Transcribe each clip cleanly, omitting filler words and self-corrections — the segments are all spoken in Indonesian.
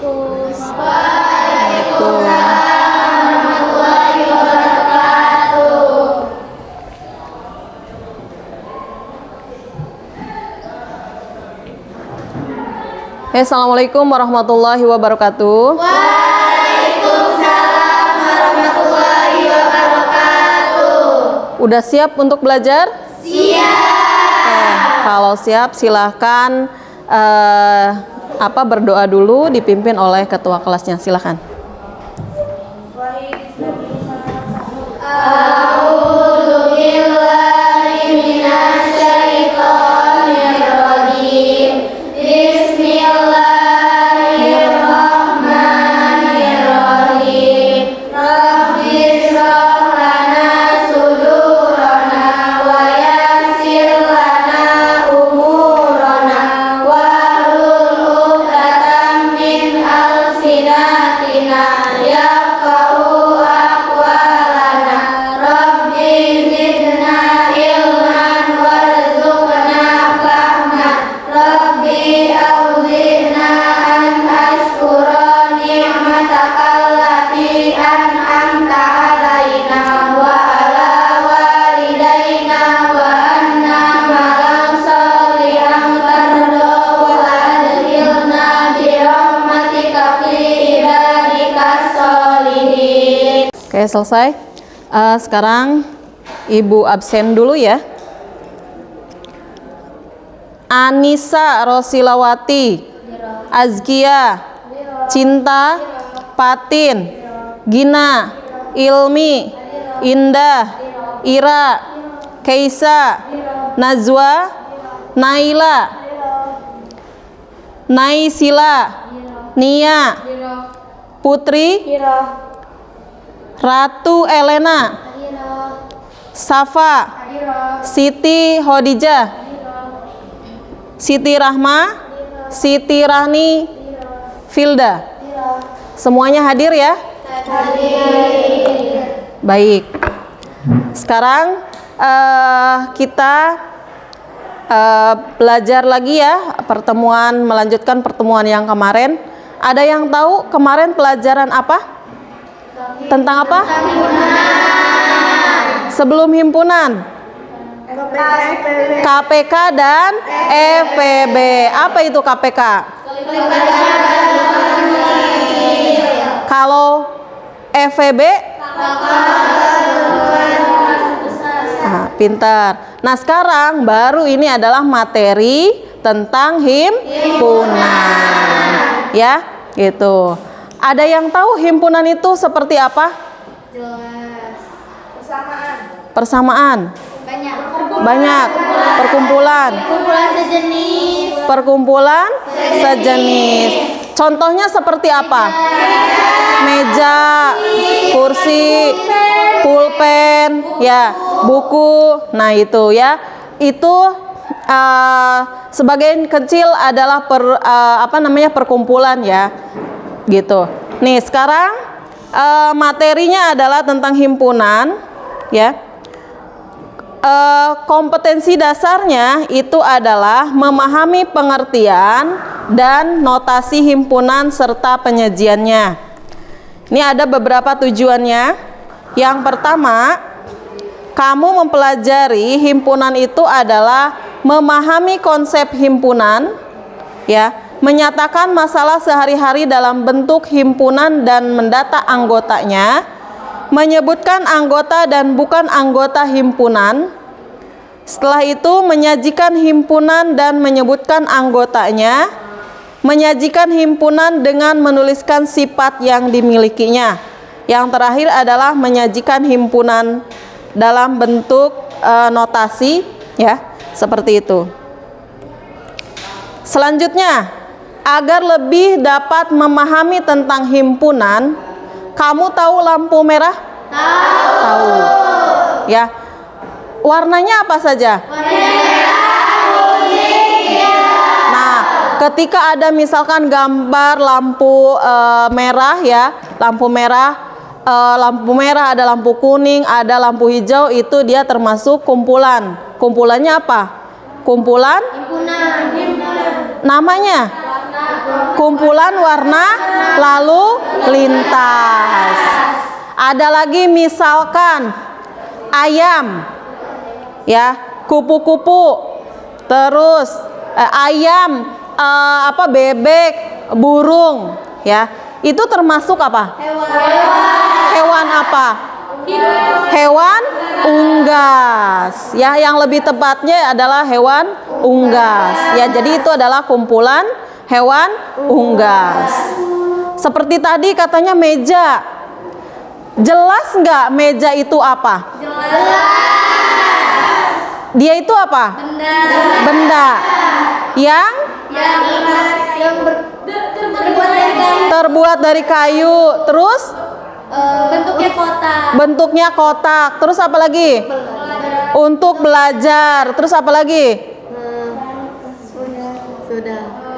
Assalamualaikum warahmatullahi wabarakatuh. Waalaikumsalam warahmatullahi wabarakatuh. Udah siap untuk belajar? Siap. Kalau siap silahkan berdoa dulu dipimpin oleh ketua kelasnya. Silahkan. A'udzu billahi minasy syaithanir rajim. Bismillahirrahmanirrahim. Rabbi shrah lana sudurana wa yassir lana umurana wahlul 'uqdatam min alsinatina yafqahu aqwalana. Rabbi zidna ilman warzuqna fahman. Rabbi auzi'na an ashkura ni'mataka allati an'amta alaina wa ala walidayna wa an na'mala shalihan tardahu wa adkhilna bi rahmatika fi ibadikas sholihin. Oke, selesai. Sekarang Ibu absen dulu ya. Anissa Rosilawati, Azkia, Cinta, Patin, Gina, Ilmi, Indah, Ira, Keisa, Najwa, Naila, Naisila, Nia, Putri, Ratu Elena, Safa, Siti Hodijah, Siti Rahma, Siti Rahni, Filda. Semuanya hadir ya? Baik. Sekarang kita belajar lagi ya, melanjutkan pertemuan yang kemarin. Ada yang tahu kemarin pelajaran apa? Tentang apa? Sebelum himpunan. KPK dan FPB. Apa itu KPK? Kalau FPB? Pintar. Nah, sekarang baru ini adalah materi tentang himpunan. Ya, gitu. Ada yang tahu himpunan itu seperti apa? Jelas. Persamaan. Banyak. Perkumpulan. Perkumpulan sejenis. Contohnya seperti apa? Meja, kursi, pulpen, ya, buku. Nah, itu ya. Itu sebagian kecil adalah perkumpulan ya. Gitu. Nih, sekarang materinya adalah tentang himpunan ya. Kompetensi dasarnya itu adalah memahami pengertian dan notasi himpunan serta penyajiannya. Ini ada beberapa tujuannya. Yang pertama, kamu mempelajari himpunan itu adalah memahami konsep himpunan, ya, menyatakan masalah sehari-hari dalam bentuk himpunan dan mendata anggotanya, menyebutkan anggota dan bukan anggota himpunan. Setelah itu menyajikan himpunan dan menyebutkan anggotanya, menyajikan himpunan dengan menuliskan sifat yang dimilikinya. Yang terakhir adalah menyajikan himpunan dalam bentuk notasi, ya, seperti itu. Selanjutnya, agar lebih dapat memahami tentang himpunan, kamu tahu lampu merah? Tahu. Ya. Warnanya apa saja? Nah, ketika ada misalkan gambar lampu merah ya, lampu merah ada lampu kuning, ada lampu hijau, itu dia termasuk kumpulan. Kumpulannya apa? Kumpulan? Namanya? kumpulan warna lalu lintas. Ada lagi misalkan ayam, ya, kupu-kupu, terus ayam, bebek, burung, ya. Itu termasuk apa? Hewan apa? Hewan unggas, ya, yang lebih tepatnya adalah hewan unggas, ya. Jadi itu adalah kumpulan hewan unggas. Seperti tadi katanya meja, jelas nggak meja itu apa? Dia itu apa? Benda yang terbuat dari kayu, terus bentuknya kotak, terus apa lagi? Untuk belajar, terus apa lagi?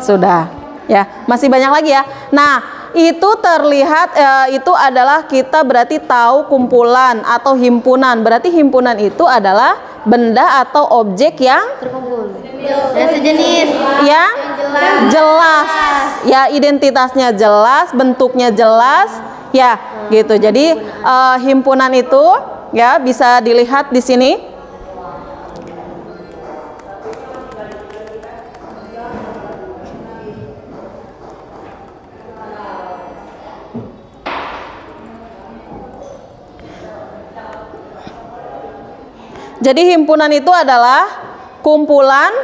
Sudah, ya, masih banyak lagi ya. Nah, itu terlihat itu adalah kita berarti tahu kumpulan atau himpunan. Berarti himpunan itu adalah benda atau objek yang sejenis, yang jelas, ya, identitasnya jelas, bentuknya jelas, ya, gitu. Jadi himpunan itu, ya, bisa dilihat di sini. Jadi himpunan itu adalah kumpulan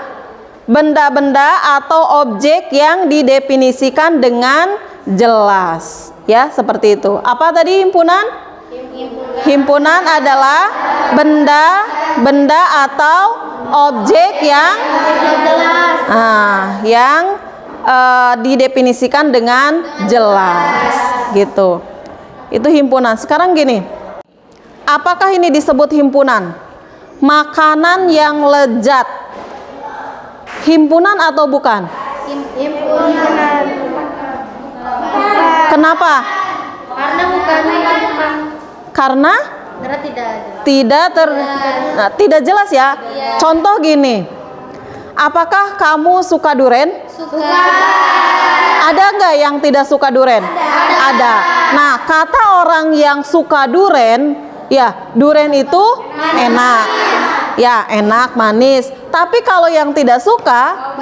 benda-benda atau objek yang didefinisikan dengan jelas, ya, seperti itu. Apa tadi himpunan? Himpunan adalah benda-benda atau objek yang didefinisikan dengan jelas, gitu. Itu himpunan. Sekarang gini, apakah ini disebut himpunan? Makanan yang lezat, himpunan atau bukan? Himpunan. Kenapa? Karena bukan. Karena tidak jelas, ya. Contoh gini, apakah kamu suka duren? Suka. Ada nggak yang tidak suka duren? Ada. Nah, kata orang yang suka duren, ya, duren itu enak, ya, enak, manis. Tapi kalau yang tidak suka,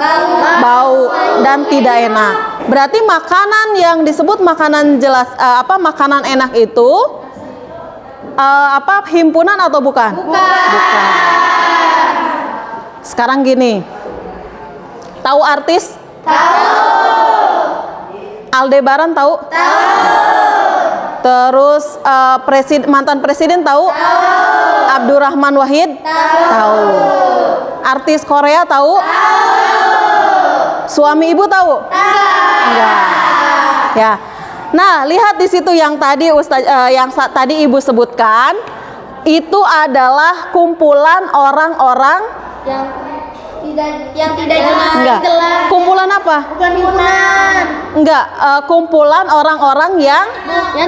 bau dan tidak enak. Berarti makanan yang disebut makanan jelas, makanan enak itu himpunan atau bukan? Bukan. Sekarang gini, tahu artis? Tahu. Aldebaran tahu? Terus mantan presiden tahu? Abdurrahman Wahid tahu. Artis Korea tahu? Suami ibu tahu? Enggak. Ya. Nah, lihat di situ yang tadi tadi ibu sebutkan, itu adalah kumpulan orang-orang yang tidak jelas. Enggak. Kumpulan apa? Bukan himpunan. Enggak, kumpulan orang-orang yang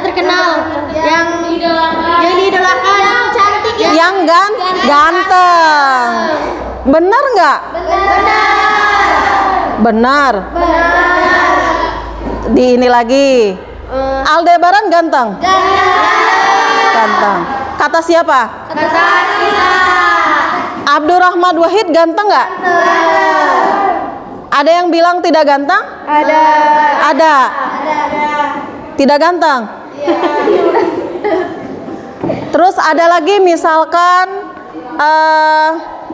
terkenal, yang diidolakan, yang cantik, yang ganteng. Benar nggak? Benar. Di ini lagi. Aldebaran ganteng. Ganteng. Kata siapa? Kata kita. Abdurrahman Wahid ganteng nggak? Ada yang bilang tidak ganteng? Ada. Tidak ganteng? Terus ada lagi misalkan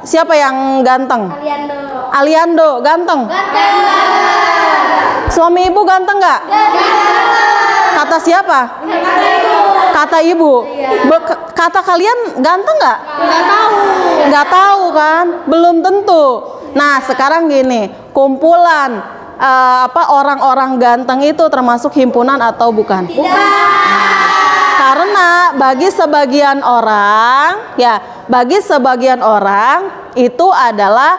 siapa yang ganteng? Aliando ganteng? Suami ibu ganteng nggak? Kata siapa? Kata ibu. Kata kalian ganteng nggak? Nggak tahu kan? Belum tentu. Nah, sekarang gini, kumpulan orang-orang ganteng itu termasuk himpunan atau bukan? Karena bagi sebagian orang, itu adalah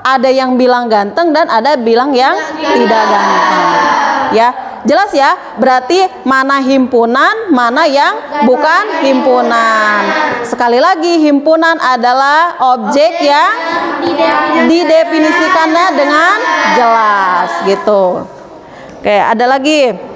ada yang bilang ganteng dan ada bilang yang tidak ganteng. Ya, jelas ya? Berarti mana himpunan, mana yang bukan himpunan. Sekali lagi, himpunan adalah objek yang didefinisikannya dengan jelas gitu. Oke, ada lagi.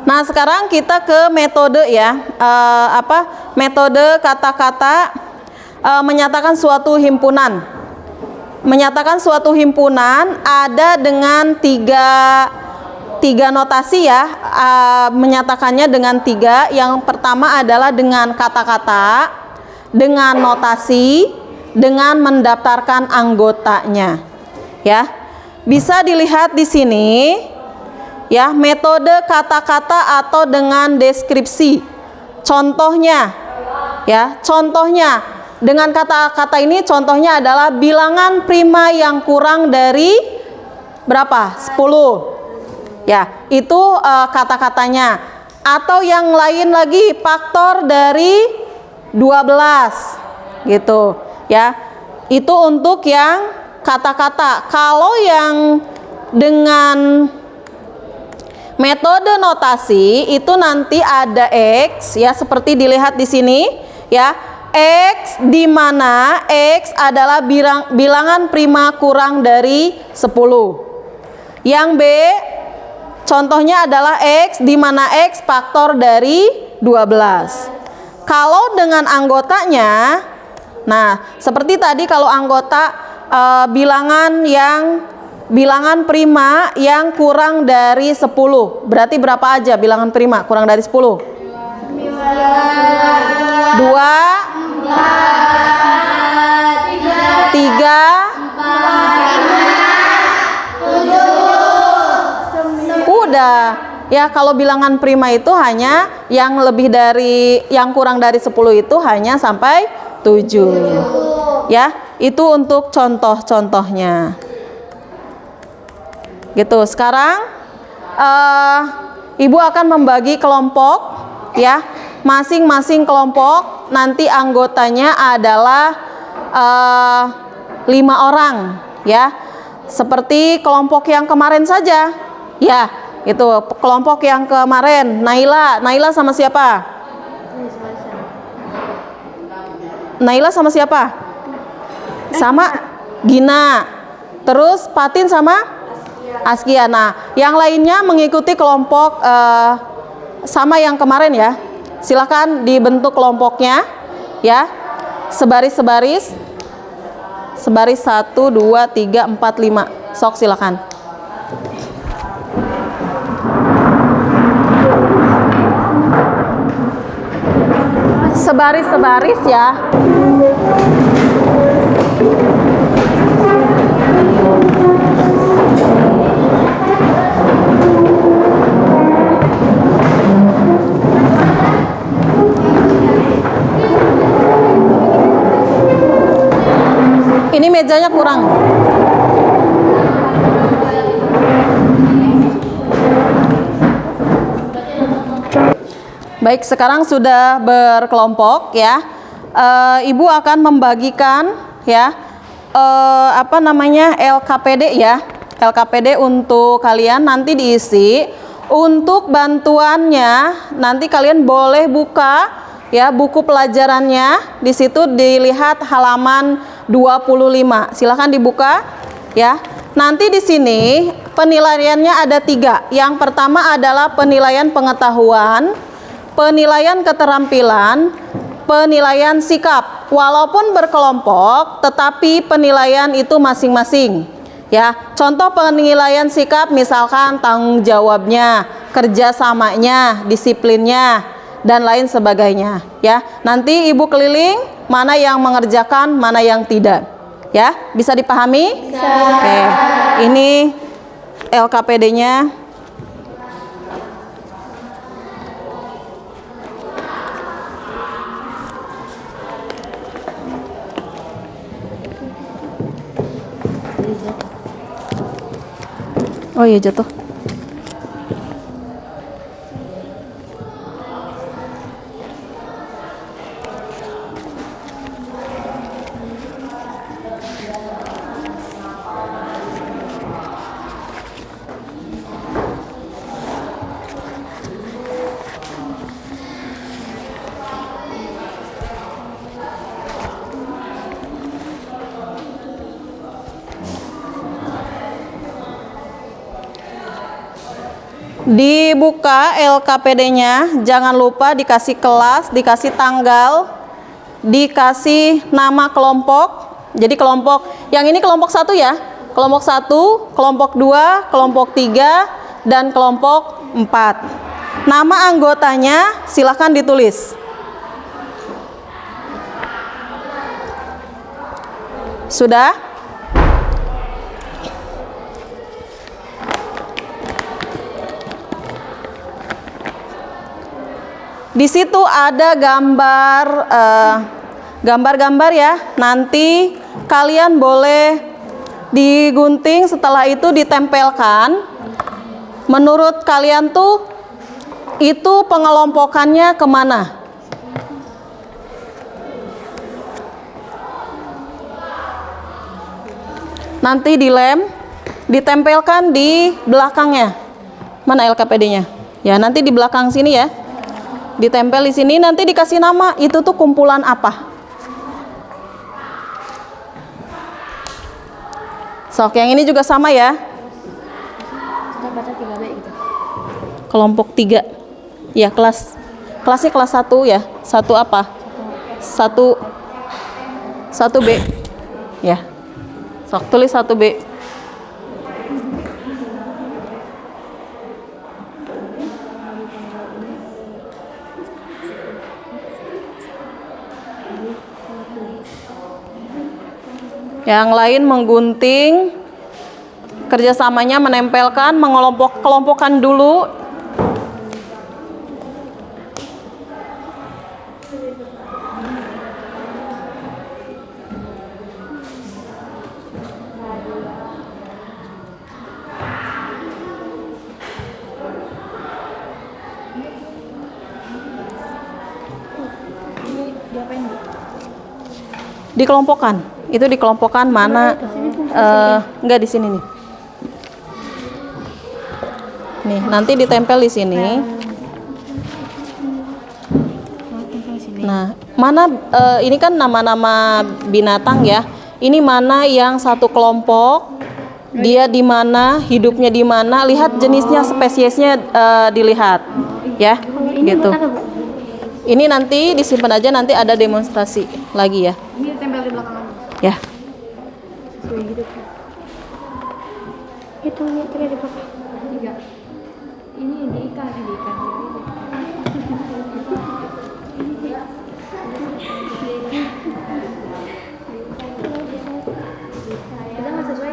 Nah, sekarang kita ke metode ya. Metode kata-kata menyatakan suatu himpunan. Menyatakan suatu himpunan ada dengan tiga notasi ya. Menyatakannya dengan tiga. Yang pertama adalah dengan kata-kata, dengan notasi, dengan mendaftarkan anggotanya. Ya, bisa dilihat di sini. Ya, metode kata-kata atau dengan deskripsi. Contohnya, ya, contohnya dengan kata-kata ini contohnya adalah bilangan prima yang kurang dari berapa? 10. Ya, itu kata-katanya. Atau yang lain lagi, faktor dari 12. Gitu, ya. Itu untuk yang kata-kata. Kalau yang dengan metode notasi itu nanti ada X ya, seperti dilihat di sini ya. X di mana X adalah bilangan prima kurang dari 10. Yang B contohnya adalah X di mana X faktor dari 12. Kalau dengan anggotanya, nah seperti tadi kalau anggota bilangan prima yang kurang dari 10. Berarti berapa aja bilangan prima kurang dari 10? 2, 3, 4, 5, 7. Udah. Ya, kalau bilangan prima itu hanya yang kurang dari 10 itu hanya sampai 7. Ya, itu untuk contoh-contohnya. Gitu. Sekarang Ibu akan membagi kelompok ya. Masing-masing kelompok nanti anggotanya adalah 5 orang ya. Seperti kelompok yang kemarin saja. Ya, itu kelompok yang kemarin. Naila sama siapa? Naila sama siapa? Sama Gina. Terus Patin sama Askia. Nah, yang lainnya mengikuti kelompok sama yang kemarin ya. Silakan dibentuk kelompoknya ya. Sebaris-sebaris. Sebaris 1, 2, 3, 4, 5. Sok silakan. Sebaris-sebaris ya. Ini mejanya kurang. Baik, sekarang sudah berkelompok ya. Ibu akan membagikan ya LKPD ya. LKPD untuk kalian nanti diisi. Untuk bantuannya nanti kalian boleh buka ya buku pelajarannya. Di situ dilihat halaman 25. Silakan dibuka ya. Nanti di sini penilaiannya ada 3. Yang pertama adalah penilaian pengetahuan, penilaian keterampilan, penilaian sikap. Walaupun berkelompok, tetapi penilaian itu masing-masing. Ya, contoh penilaian sikap misalkan tanggung jawabnya, kerjasamanya, disiplinnya, dan lain sebagainya. Ya, nanti ibu keliling mana yang mengerjakan, mana yang tidak. Ya, bisa dipahami? Bisa. Oke, ini LKPD-nya. Oh iya jatuh. Dibuka LKPD-nya, jangan lupa dikasih kelas, dikasih tanggal, dikasih nama kelompok. Jadi kelompok, yang ini kelompok 1 ya. Kelompok 1, kelompok 2, kelompok 3, dan kelompok 4. Nama anggotanya silahkan ditulis. Sudah? Di situ ada gambar-gambar ya. Nanti kalian boleh digunting, setelah itu ditempelkan. Menurut kalian tuh itu pengelompokannya kemana? Nanti dilem, ditempelkan di belakangnya. Mana LKPD-nya? Ya, nanti di belakang sini ya. Ditempel di sini, nanti dikasih nama, itu tuh kumpulan apa? Sok, yang ini juga sama ya. Kita baca 3B gitu. Kelompok 3. Ya, kelasnya kelas 1 ya. 1 apa? 1B. Ya. Sok, tulis 1B. Yang lain menggunting, kerjasamanya menempelkan, mengelompokkan dulu. Dikelompokkan. Itu dikelompokkan mana? Enggak di sini nih. Nih, nanti ditempel di sini. Nah, mana ini kan nama-nama binatang ya. Ini mana yang satu kelompok? Dia di mana? Hidupnya di mana? Lihat jenisnya, spesiesnya dilihat. Ya, gitu. Ini nanti disimpan aja, nanti ada demonstrasi lagi ya. Ini ditempel di belakang lagi. Ya. Sesuai gitu. Hitungnya 3 di belakang. 3. Ini diikat. Kita nggak sesuai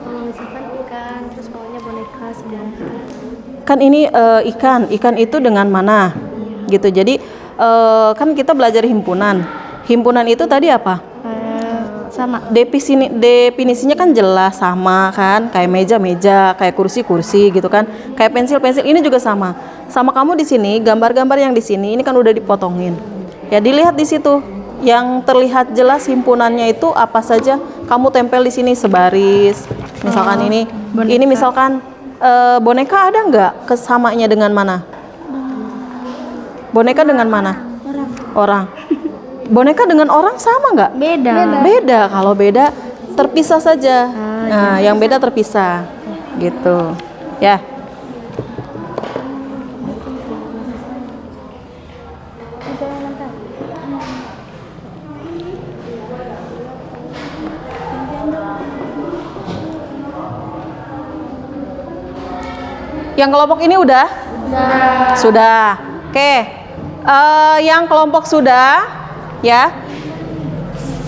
kalau misalkan ikan, terus bawahnya boneka semua. Kan ini ikan itu dengan mana? Gitu. Jadi kan kita belajar himpunan. Himpunan itu tadi apa? Sama. Definisinya kan jelas, sama kan, kayak meja-meja, kayak kursi-kursi gitu kan, kayak pensil-pensil. Ini juga sama. Sama kamu di sini, gambar-gambar yang di sini ini kan udah dipotongin. Ya, dilihat di situ. Yang terlihat jelas himpunannya itu apa saja, kamu tempel di sini sebaris. Misalkan ini misalkan boneka ada nggak kesamanya dengan mana? Boneka dengan mana? Orang. Boneka dengan orang sama nggak? Beda. Beda. Kalau beda terpisah saja. Nah, yang beda terpisah. Gitu. Ya. Yang kelompok ini udah? Sudah. Oke. Yang kelompok sudah, ya.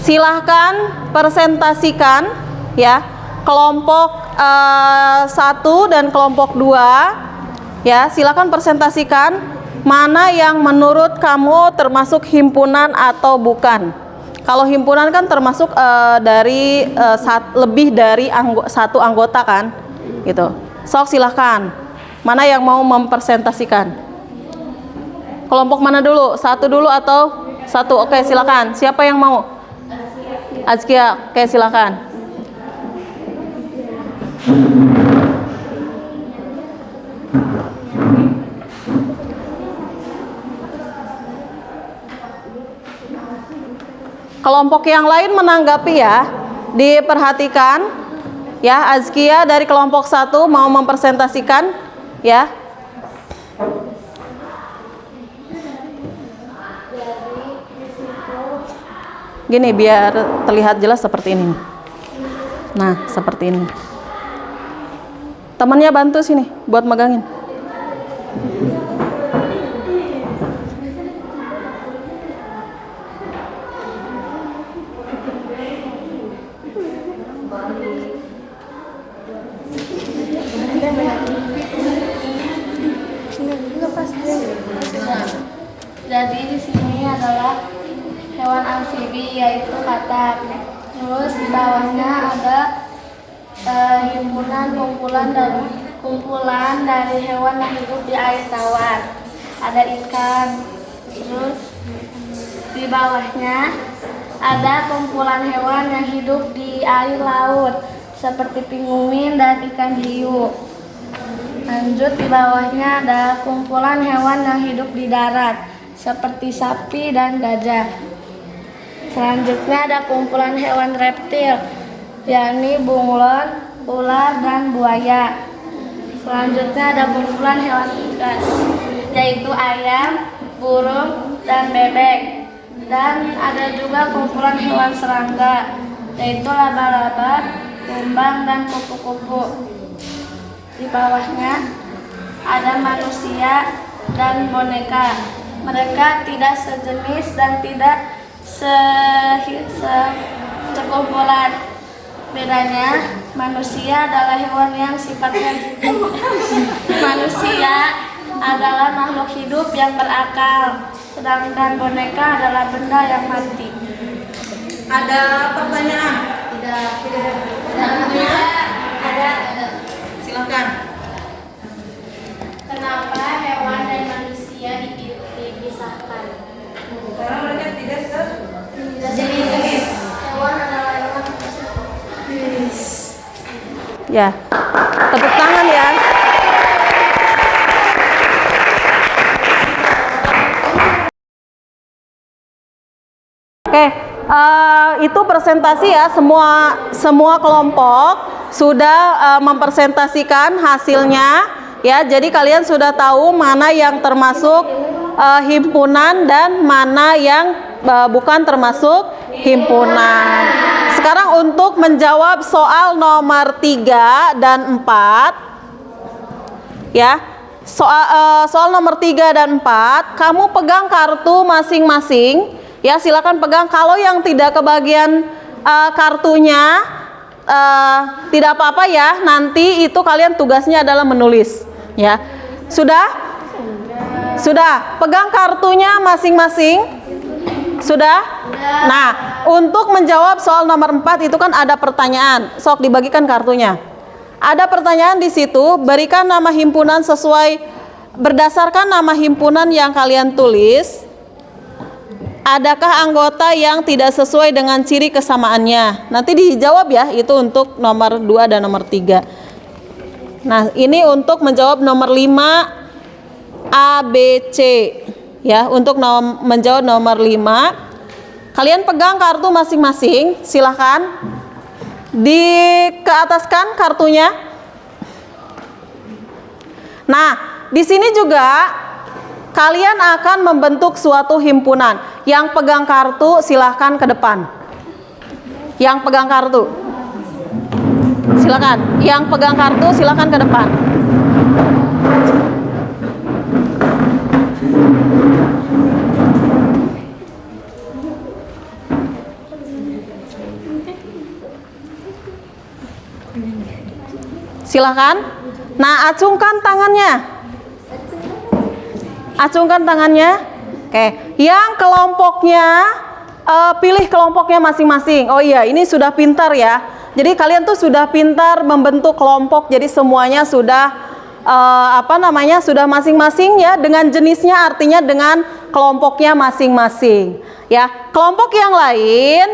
Silahkan presentasikan, ya. Kelompok 1 dan kelompok 2, ya. Silahkan presentasikan mana yang menurut kamu termasuk himpunan atau bukan. Kalau himpunan kan termasuk dari lebih dari satu anggota kan. Gitu. Sok silahkan. Mana yang mau mempresentasikan? Kelompok mana dulu? Satu dulu atau satu? Oke, silakan. Siapa yang mau? Azkia. Oke, silakan. Kelompok yang lain menanggapi ya, diperhatikan ya. Azkia dari kelompok 1 mau mempresentasikan ya. Gini biar terlihat jelas seperti ini. Nah, seperti ini. Temannya bantu sini buat megangin. Jadi di sini adalah hewan amfibi yaitu katak. Terus di bawahnya ada kumpulan dari hewan yang hidup di air tawar. Ada ikan. Terus di bawahnya ada kumpulan hewan yang hidup di air laut seperti pinguin dan ikan hiu. Lanjut di bawahnya ada kumpulan hewan yang hidup di darat seperti sapi dan gajah. Selanjutnya ada kumpulan hewan reptil, yakni bunglon, ular, dan buaya. Selanjutnya ada kumpulan hewan unggas, yaitu ayam, burung, dan bebek. Dan ada juga kumpulan hewan serangga, yaitu laba-laba, kumbang, dan kupu-kupu. Di bawahnya ada manusia dan boneka. Mereka tidak sejenis dan tidak sekumpulan. Bedanya, manusia adalah hewan yang sifatnya manusia adalah makhluk hidup yang berakal, sedangkan boneka adalah benda yang mati. Ada pertanyaan? Tidak. Silakan. Kenapa hewan dan manusia dipisahkan? Karena mereka tidak sejenis. Hewan adalah hewan. Ya, tepuk tangan ya. Oke, itu presentasi ya. Semua kelompok sudah mempresentasikan hasilnya ya. Jadi kalian sudah tahu mana yang termasuk himpunan dan mana yang bukan termasuk himpunan. Sekarang untuk menjawab soal nomor 3 dan 4 ya. Soal nomor 3 dan 4, kamu pegang kartu masing-masing ya. Silakan pegang. Kalau yang tidak kebagian kartunya tidak apa-apa ya. Nanti itu kalian tugasnya adalah menulis ya. Sudah? Pegang kartunya masing-masing? Sudah? Nah, untuk menjawab soal nomor 4 itu kan ada pertanyaan. Sok dibagikan kartunya. Ada pertanyaan di situ, berikan nama himpunan sesuai berdasarkan nama himpunan yang kalian tulis. Adakah anggota yang tidak sesuai dengan ciri kesamaannya? Nanti dijawab ya, itu untuk nomor 2 dan nomor 3. Nah, ini untuk menjawab nomor 5 A, B, C ya. Untuk menjawab nomor 5, kalian pegang kartu masing-masing, silahkan dikeataskan kartunya. Nah, di sini juga kalian akan membentuk suatu himpunan. Yang pegang kartu silahkan ke depan. Yang pegang kartu silakan. Yang pegang kartu silahkan ke depan. Silakan. Nah, acungkan tangannya. Acungkan tangannya. Oke, yang kelompoknya pilih kelompoknya masing-masing. Oh iya, ini sudah pintar ya. Jadi kalian tuh sudah pintar membentuk kelompok. Jadi semuanya sudah sudah masing-masing ya, dengan jenisnya, artinya dengan kelompoknya masing-masing. Ya, kelompok yang lain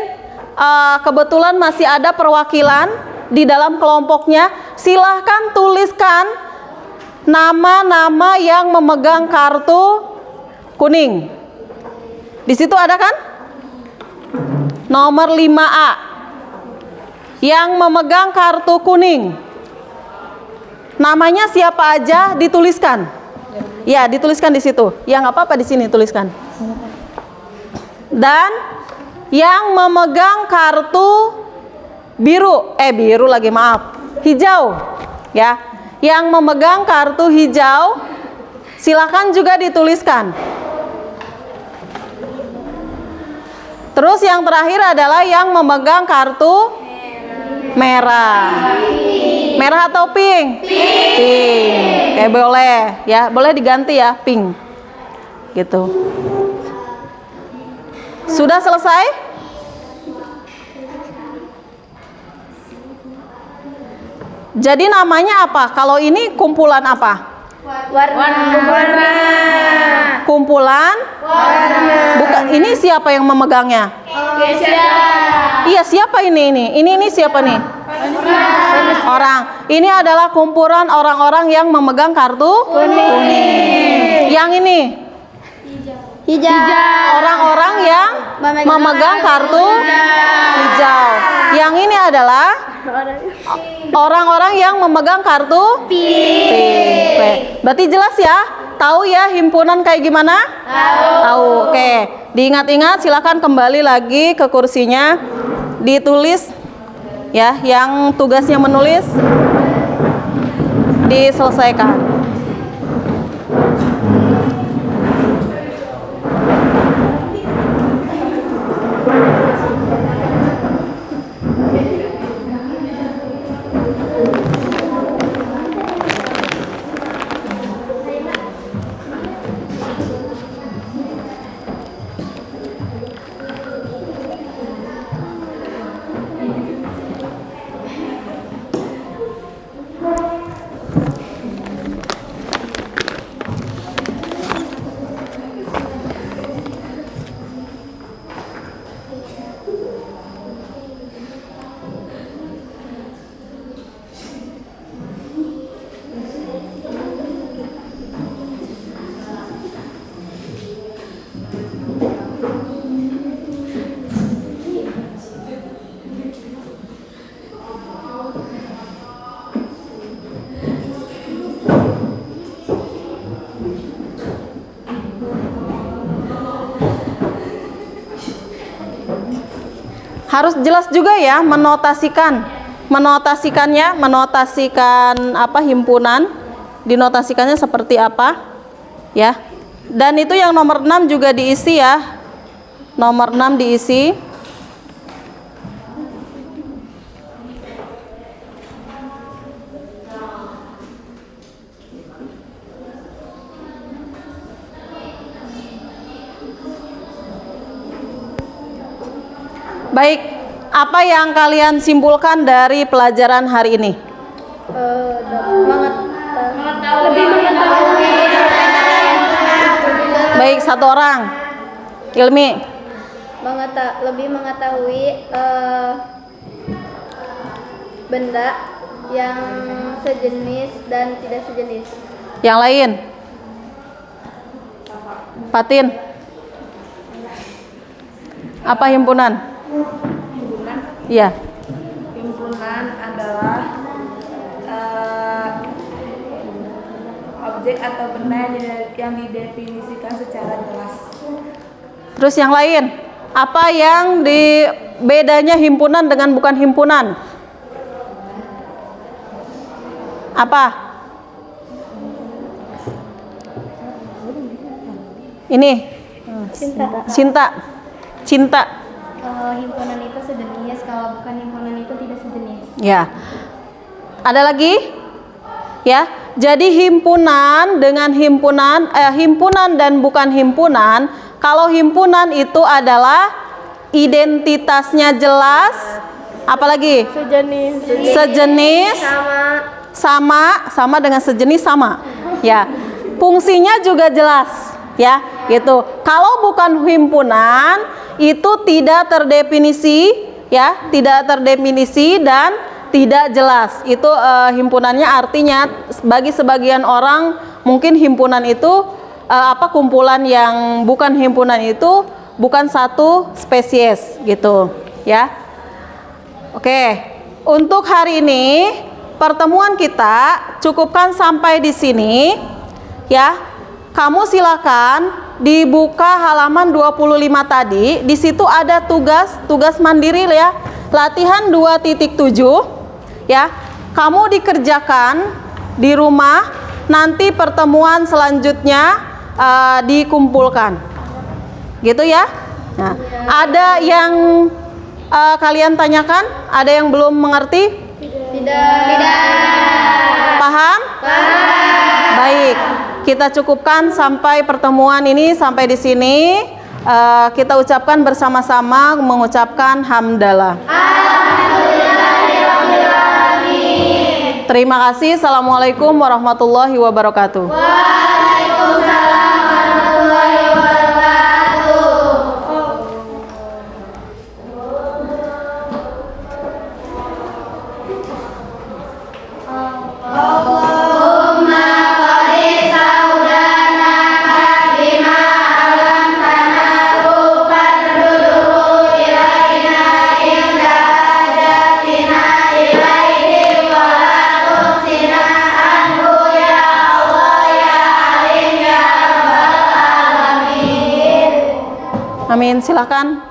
kebetulan masih ada perwakilan di dalam kelompoknya. Silahkan tuliskan nama-nama yang memegang kartu kuning. Di situ ada kan? Nomor 5A yang memegang kartu kuning. Namanya siapa aja dituliskan. Ya, dituliskan di situ. Ya, nggak apa-apa di sini tuliskan. Dan yang memegang kartu biru lagi, maaf, hijau. Ya, yang memegang kartu hijau silakan juga dituliskan. Terus yang terakhir adalah yang memegang kartu merah. Merah atau pink? Pink. Kayak boleh ya, boleh diganti ya, pink. Gitu. Sudah selesai? Jadi namanya apa? Kalau ini kumpulan apa? Warna. Kumpulan warna. Bukan, ini siapa yang memegangnya? Iya, siapa ini? Ini siapa nih? Orang. Ini adalah kumpulan orang-orang yang memegang kartu kuning. Yang ini? Hijau. Orang-orang yang memegang kartu hijau. Yang ini adalah orang-orang yang memegang kartu pink. Berarti jelas ya? Tahu ya himpunan kayak gimana? Tahu. Oke. Diingat-ingat, silakan kembali lagi ke kursinya. Ditulis ya, yang tugasnya menulis diselesaikan. Harus jelas juga ya menotasikan. Menotasikan apa himpunan, dinotasikannya seperti apa ya. Dan itu yang nomor 6 juga diisi ya. Nomor 6 diisi. Baik, apa yang kalian simpulkan dari pelajaran hari ini? Lebih mengetahui. Baik, satu orang. Ilmi. Lebih mengetahui benda yang sejenis dan tidak sejenis. Yang lain? Fatin. Apa himpunan? Iya. Himpunan adalah objek atau benda yang didefinisikan secara jelas. Terus yang lain? Apa yang bedanya himpunan dengan bukan himpunan? Apa? Ini? Cinta. Kalau himpunan itu sejenis, kalau bukan himpunan itu tidak sejenis. Ya. Ada lagi? Ya. Jadi himpunan dengan himpunan dan bukan himpunan. Kalau himpunan itu adalah identitasnya jelas, Apalagi? Sejenis. Sama dengan sejenis sama. Ya. Fungsinya juga jelas, ya, gitu. Kalau bukan himpunan itu tidak terdefinisi, ya, tidak terdefinisi dan tidak jelas. Itu himpunannya artinya bagi sebagian orang mungkin himpunan itu kumpulan yang bukan himpunan itu bukan satu spesies gitu, ya. Oke. Untuk hari ini pertemuan kita cukupkan sampai di sini, ya. Kamu silakan dibuka halaman 25 tadi. Di situ ada tugas mandiri ya. Latihan 2.7. Ya, kamu dikerjakan di rumah, nanti pertemuan selanjutnya dikumpulkan, gitu ya. Nah, ada yang kalian tanyakan? Ada yang belum mengerti? Tidak. Paham? Baik, kita cukupkan sampai pertemuan ini sampai di sini. Kita ucapkan bersama-sama mengucapkan hamdalah. Terima kasih. Assalamualaikum warahmatullahi wabarakatuh. Waalaikumsalam warahmatullahi wabarakatuh. Allahumma qadis saudana bima alam tanah fadluhu ilaina inda hajatina ilaihi wa tuksina anhu ya Allah ya alim ya rabbal alamin. Amin. Silakan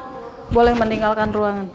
boleh meninggalkan ruangan.